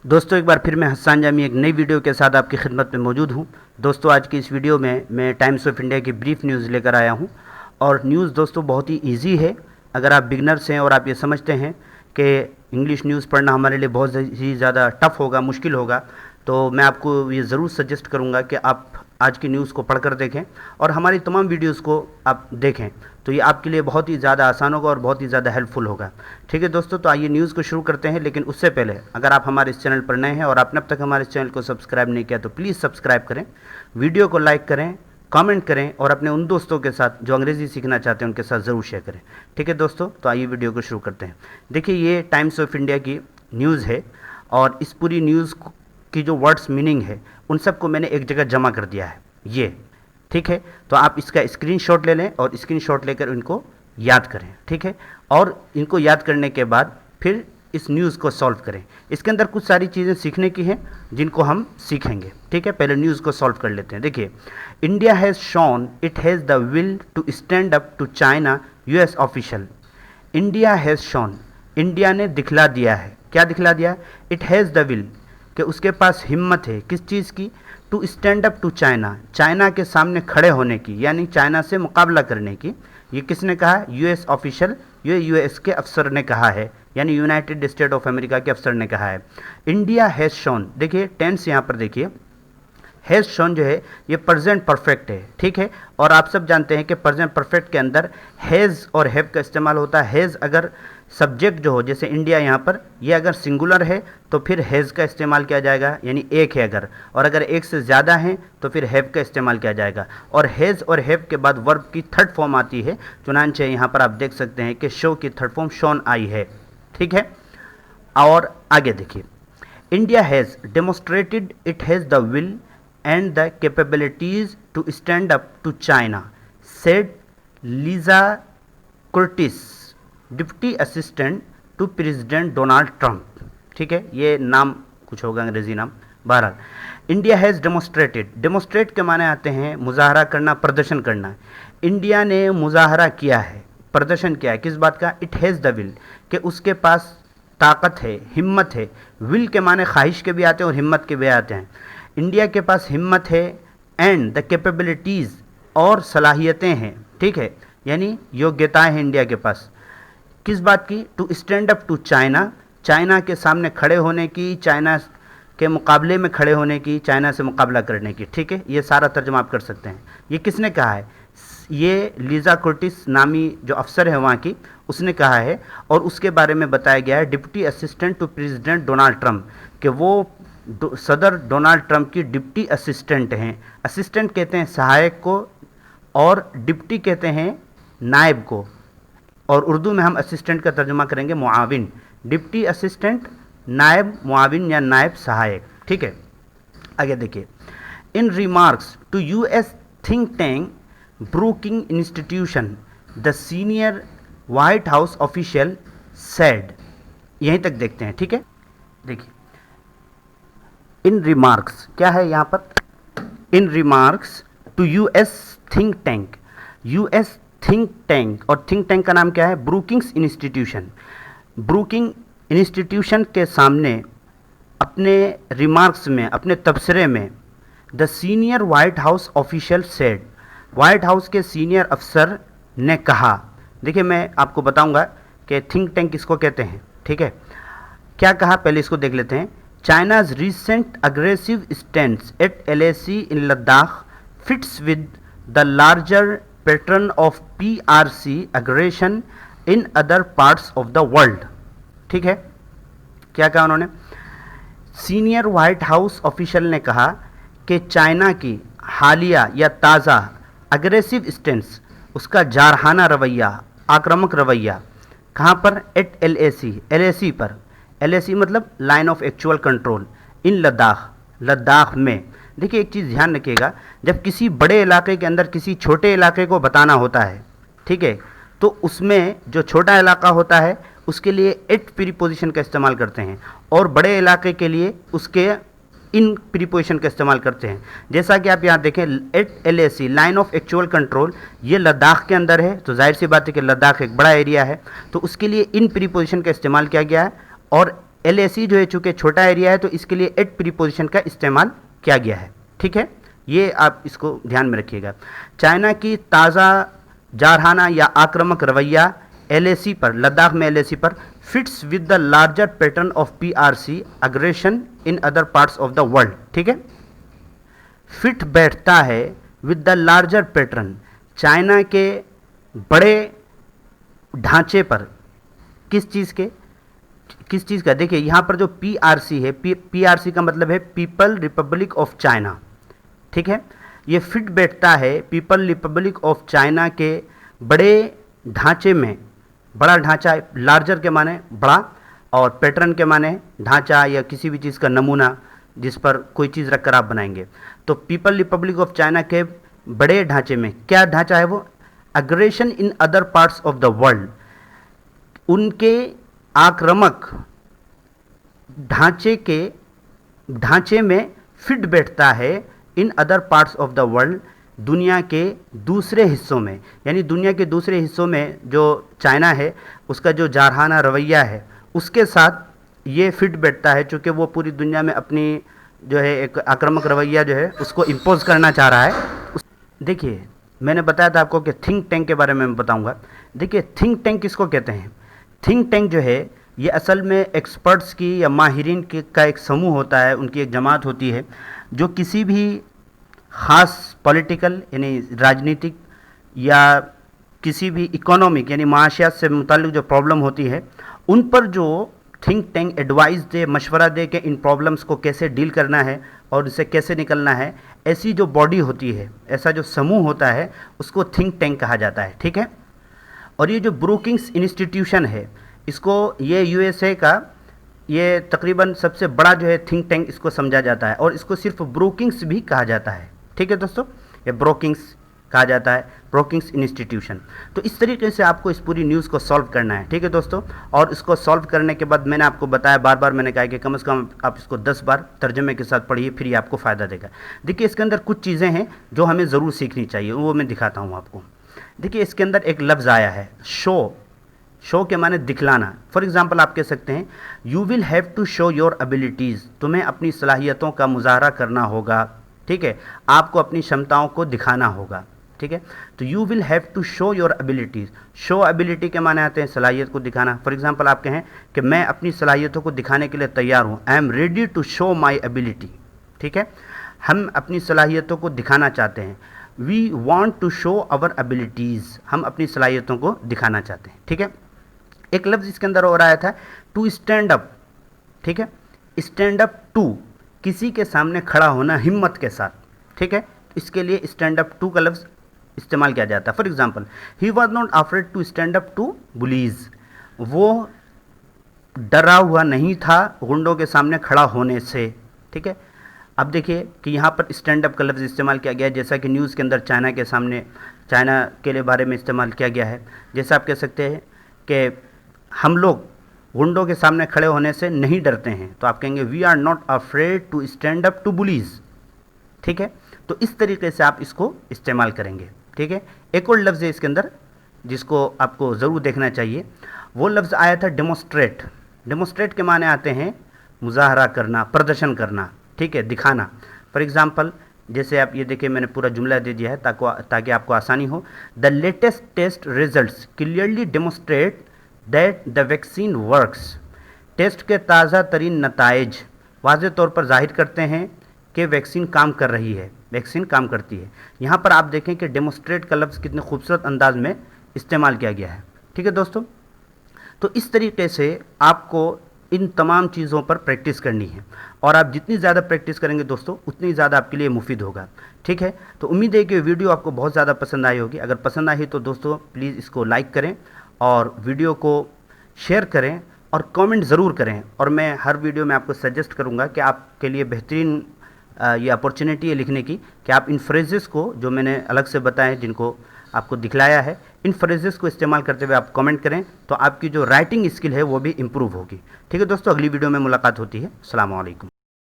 दोस्तों एक बार फिर मैं हस्सान जामी एक नई वीडियो के साथ आपकी खिदमत में मौजूद हूं। दोस्तों आज की इस वीडियो में मैं टाइम्स ऑफ इंडिया की ब्रीफ न्यूज़ लेकर आया हूं और न्यूज़ दोस्तों बहुत ही इजी है। अगर आप बिगनर्स हैं और आप ये समझते हैं कि इंग्लिश न्यूज़ पढ़ना हमारे लिए बहुत ही ज़्यादा टफ होगा, मुश्किल होगा, तो मैं आपको ये ज़रूर सजेस्ट करूँगा कि आप आज की न्यूज़ को पढ़कर देखें और हमारी तमाम वीडियोस को आप देखें, तो ये आपके लिए बहुत ही ज़्यादा आसान होगा और बहुत ही ज़्यादा हेल्पफुल होगा। ठीक है दोस्तों, तो आइए न्यूज़ को शुरू करते हैं। लेकिन उससे पहले अगर आप हमारे इस चैनल पर नए हैं और आपने अब तक हमारे इस चैनल को सब्सक्राइब नहीं किया तो प्लीज़ सब्सक्राइब करें, वीडियो को लाइक करें, कमेंट करें और अपने उन दोस्तों के साथ जो अंग्रेज़ी सीखना चाहते हैं उनके साथ ज़रूर शेयर करें। ठीक है दोस्तों, तो आइए वीडियो को शुरू करते हैं। देखिए ये टाइम्स ऑफ इंडिया की न्यूज़ है और इस पूरी न्यूज़ की जो वर्ड्स मीनिंग है उन सबको मैंने एक जगह जमा कर दिया है ये। ठीक है, तो आप इसका स्क्रीनशॉट ले लें और स्क्रीनशॉट लेकर इनको याद करें। ठीक है, और इनको याद करने के बाद फिर इस न्यूज़ को सॉल्व करें। इसके अंदर कुछ सारी चीज़ें सीखने की हैं जिनको हम सीखेंगे। ठीक है, पहले न्यूज़ को सॉल्व कर लेते हैं। देखिए, India has shown it has the will to stand up to China US official. India has shown, India ने दिखला दिया है। क्या दिखला दिया? इट हैज़ द विल, कि उसके पास हिम्मत है किस चीज़ की? To stand up to China, China के सामने खड़े होने की, यानी चाइना से मुकाबला करने की। ये किसने कहा? यूएस ऑफिशियल, ये यूएस के अफसर ने कहा है, यानी यूनाइटेड स्टेट ऑफ अमेरिका के अफसर ने कहा है। इंडिया हैज़ शोन, देखिए टेंस यहाँ पर देखिए, हैज़ शोन जो है ये प्रेजेंट परफेक्ट है। ठीक है, और आप सब जानते हैं कि प्रेजेंट परफेक्ट के अंदर हैज़ और हैव का इस्तेमाल होता है। हैज़ अगर सब्जेक्ट जो हो, जैसे इंडिया यहाँ पर, ये अगर सिंगुलर है तो फिर हैज़ का इस्तेमाल किया जाएगा, यानी एक है अगर, और अगर एक से ज़्यादा है तो फिर हैव का इस्तेमाल किया जाएगा। और हैज़ और हैव के बाद वर्ब की थर्ड फॉर्म आती है, चुनांचे यहाँ पर आप देख सकते हैं कि शो की थर्ड फॉर्म शोन आई है। ठीक है, और आगे देखिए, India has demonstrated it has the will and the capabilities to stand up to China, said Lisa Curtis, deputy assistant to president Donald Trump. ठीक है, ये नाम कुछ होगा अंग्रेजी नाम। बहरहाल, इंडिया हैज़ डेमोस्ट्रेटेड, डेमोस्ट्रेट के माने आते हैं मुजाहरा करना, प्रदर्शन करना। इंडिया ने मुजाहरा किया है, प्रदर्शन किया है, किस बात का? इट हैज़ द विल, कि उसके पास ताकत है, हिम्मत है। विल के माने ख्वाहिश के भी आते हैं और हिम्मत के भी आते हैं। इंडिया के पास हिम्मत है एंड द कैपेबिलिटीज़, और सलाहियतें हैं। ठीक है, यानी योग्यताएं हैं इंडिया के पास, किस बात की? To stand up to China, China के सामने खड़े होने की, चाइना के मुकाबले में खड़े होने की, चाइना से मुकाबला करने की। ठीक है, ये सारा तर्जुमा आप कर सकते हैं। ये किसने कहा है? ये लीजा कुर्टिस नामी जो अफसर है वहाँ की, उसने कहा है, और उसके बारे में बताया गया है deputy assistant to president Donald Trump, कि वो सदर डोनाल्ड ट्रंप की डिप्टी असिस्टेंट हैं। असिस्टेंट कहते हैं सहायक को और डिप्टी कहते हैं नायब को, और उर्दू में हम असिस्टेंट का तर्जुमा करेंगे मुआविन। डिप्टी असिस्टेंट, नायब मुआविन या नायब सहायक। ठीक है, आगे देखिए, in remarks to US think tank Brooking institution the senior White House official said. यहीं तक देखते हैं। ठीक है, देखिए इन रिमार्क्स क्या है यहाँ पर? In remarks to US think tank, US think tank, और थिंक टैंक का नाम क्या है? Brookings institution. ब्रूकिंग इंस्टीट्यूशन के सामने अपने रिमार्क्स में, अपने तबसरे में, the senior White House official said, white house के सीनियर अफसर ने कहा। देखिए मैं आपको बताऊंगा कि थिंक टैंक किसको कहते हैं। ठीक है, क्या कहा पहले इसको देख लेते हैं। China's recent aggressive stance at LAC in Ladakh fits with the larger pattern of PRC aggression in other parts of the world। ठीक है, क्या कहा उन्होंने? सीनियर वाइट हाउस ऑफिशियल ने कहा कि चाइना की हालिया या ताज़ा अग्रेसिव स्टेंस, उसका जारहाना रवैया, आक्रामक रवैया, कहाँ पर? एट LAC, LAC पर। LAC मतलब लाइन ऑफ एक्चुअल कंट्रोल, इन लद्दाख, लद्दाख में। देखिए एक चीज़ ध्यान रखिएगा, जब किसी बड़े इलाके के अंदर किसी छोटे इलाके को बताना होता है, ठीक है, तो उसमें जो छोटा इलाका होता है उसके लिए एट प्रीपोजिशन का इस्तेमाल करते हैं, और बड़े इलाके के लिए उसके इन प्रीपोजिशन का इस्तेमाल करते हैं। जैसा कि आप यहाँ देखें, at LAC line of actual control, ये लद्दाख के अंदर है, तो जाहिर सी बात है कि लद्दाख एक बड़ा एरिया है, तो उसके लिए इन प्रीपोजिशन का इस्तेमाल किया गया है। और LAC जो है चूँकि छोटा एरिया है तो इसके लिए एट प्रीपोजिशन का इस्तेमाल किया गया है। ठीक है, ये आप इसको ध्यान में रखिएगा। चाइना की ताज़ा जारहाना या आक्रामक रवैया LAC पर, लद्दाख में LAC पर fits with the larger pattern of PRC aggression in other parts of the world. ठीक है, फिट बैठता है with the larger pattern, China के बड़े ढांचे पर। किस चीज़ का? देखिए यहाँ पर जो PRC है, PRC का मतलब है पीपल रिपब्लिक ऑफ चाइना। ठीक है, ये फिट बैठता है पीपल रिपब्लिक ऑफ चाइना के बड़े ढांचे में। बड़ा ढांचा, लार्जर के माने बड़ा, और पैटर्न के माने ढांचा या किसी भी चीज़ का नमूना जिस पर कोई चीज़ रखकर आप बनाएंगे। तो पीपल रिपब्लिक ऑफ चाइना के बड़े ढांचे में क्या ढांचा है वो? Aggression in other parts of the world. उनके आक्रामक ढांचे में फिट बैठता है in other parts of the world, दुनिया के दूसरे हिस्सों में। यानी दुनिया के दूसरे हिस्सों में जो चाइना है उसका जो जारहाना रवैया है उसके साथ ये फिट बैठता है, चूँकि वो पूरी दुनिया में अपनी जो है एक आक्रामक रवैया जो है उसको इम्पोज करना चाह रहा है। देखिए मैंने बताया था आपको कि थिंक टैंक के बारे में मैं बताऊंगा। देखिए थिंक टैंक किसको कहते हैं? थिंक टैंक जो है ये असल में एक्सपर्ट्स की या माहिरीन का एक समूह होता है, उनकी एक जमात होती है जो किसी भी ख़ास पॉलिटिकल यानी राजनीतिक या किसी भी इकोनॉमिक यानी माशियात से मुताल्लिक जो प्रॉब्लम होती है उन पर जो थिंक टैंक एडवाइस दे, मशवरा दे कि इन प्रॉब्लम्स को कैसे डील करना है और इससे कैसे निकलना है, ऐसी जो बॉडी होती है, ऐसा जो समूह होता है उसको थिंक टैंक कहा जाता है। ठीक है, और ये जो ब्रूकिंग्स इंस्टीट्यूशन है इसको, ये USA का ये तकरीबन सबसे बड़ा जो है थिंक टैंक इसको समझा जाता है, और इसको सिर्फ ब्रूकिंग्स भी कहा जाता है। ठीक है दोस्तों, ये ब्रोकिंग्स कहा जाता है, ब्रोकिंग्स इंस्टीट्यूशन। तो इस तरीके से आपको इस पूरी न्यूज़ को सॉल्व करना है। ठीक है दोस्तों, और इसको सॉल्व करने के बाद मैंने आपको बताया, बार बार मैंने कहा कि कम से कम आप इसको 10 बार तर्जमे के साथ पढ़िए, फिर ये आपको फ़ायदा देगा। देखिए इसके अंदर कुछ चीज़ें हैं जो हमें ज़रूर सीखनी चाहिए, वो मैं दिखाता हूँ आपको। देखिए इसके अंदर एक लफ्ज़ आया है शो। शो के माने दिखलाना। फॉर एग्जाम्पल आप कह सकते हैं you will have to show your abilities, तुम्हें अपनी सलाहियतों का मुजाहरा करना होगा। ठीक है, आपको अपनी क्षमताओं को दिखाना होगा। ठीक है, तो you will have to show your abilities. Show ability के माने आते हैं सलाहियत को दिखाना। फॉर एग्जाम्पल आप कहें कि मैं अपनी सलाहियतों को दिखाने के लिए तैयार हूँ, I am ready to show my ability. ठीक है, हम अपनी सलाहियतों को दिखाना चाहते हैं। We want to show our abilities, हम अपनी सलाहियतों को दिखाना चाहते हैं। ठीक है, एक लफ्ज़ इसके अंदर और आया था टू स्टैंड अप। ठीक है, स्टैंड अप टू, किसी के सामने खड़ा होना हिम्मत के साथ। ठीक है, इसके लिए स्टैंड अप टू का लफ्ज़ इस्तेमाल किया जाता है। For example he was not afraid to stand up to bullies, वो डरा हुआ नहीं था गुंडों के सामने खड़ा होने से। ठीक है, अब देखिए कि यहाँ पर स्टैंड अप का लफ्ज़ इस्तेमाल किया गया है, जैसा कि न्यूज़ के अंदर चाइना के लिए बारे में इस्तेमाल किया गया है। जैसा आप कह सकते हैं कि हम लोग गुंडों के सामने खड़े होने से नहीं डरते हैं, तो आप कहेंगे we are not afraid to stand up to bullies. ठीक है, तो इस तरीके से आप इसको इस्तेमाल करेंगे। ठीक है, एक और लफ्ज़ है इसके अंदर जिसको आपको ज़रूर देखना चाहिए, वो लफ्ज़ आया था डेमोस्ट्रेट। डेमोस्ट्रेट के माने आते हैं मुजाहरा करना, प्रदर्शन करना। ठीक है, दिखाना। फॉर एग्ज़ाम्पल जैसे आप ये देखिए, मैंने पूरा जुमला दे दिया है ताकि आपको आसानी हो। The latest test results clearly demonstrate that the vaccine works. Test के ताज़ा तरीन नताइज वाज़े तौर पर जाहिर करते हैं कि वैक्सीन काम कर रही है, वैक्सीन काम करती है। यहाँ पर आप देखें कि डेमोस्ट्रेट का लफ्ज़ कितने खूबसूरत अंदाज में इस्तेमाल किया गया है। ठीक है दोस्तों, तो इस तरीके से आपको इन तमाम चीज़ों पर प्रैक्टिस करनी है, और आप जितनी ज़्यादा प्रैक्टिस करेंगे दोस्तों उतनी ज़्यादा आपके लिए मुफीद होगा। ठीक है, तो उम्मीद है कि वीडियो आपको बहुत ज़्यादा पसंद आई होगी। अगर पसंद आई तो दोस्तों प्लीज़ इसको लाइक करें और वीडियो को शेयर करें और कमेंट ज़रूर करें। और मैं हर वीडियो में आपको सजेस्ट करूँगा कि आपके लिए बेहतरीन ये अपॉर्चुनिटी है लिखने की कि आप इन फ्रेजेस को जो मैंने अलग से बताए, जिनको आपको दिखलाया है, इन फ्रेजेस को इस्तेमाल करते हुए आप कमेंट करें, तो आपकी जो राइटिंग स्किल है वो भी इम्प्रूव होगी। ठीक है दोस्तों, अगली वीडियो में मुलाकात होती है। अस्सलाम वालेकुम।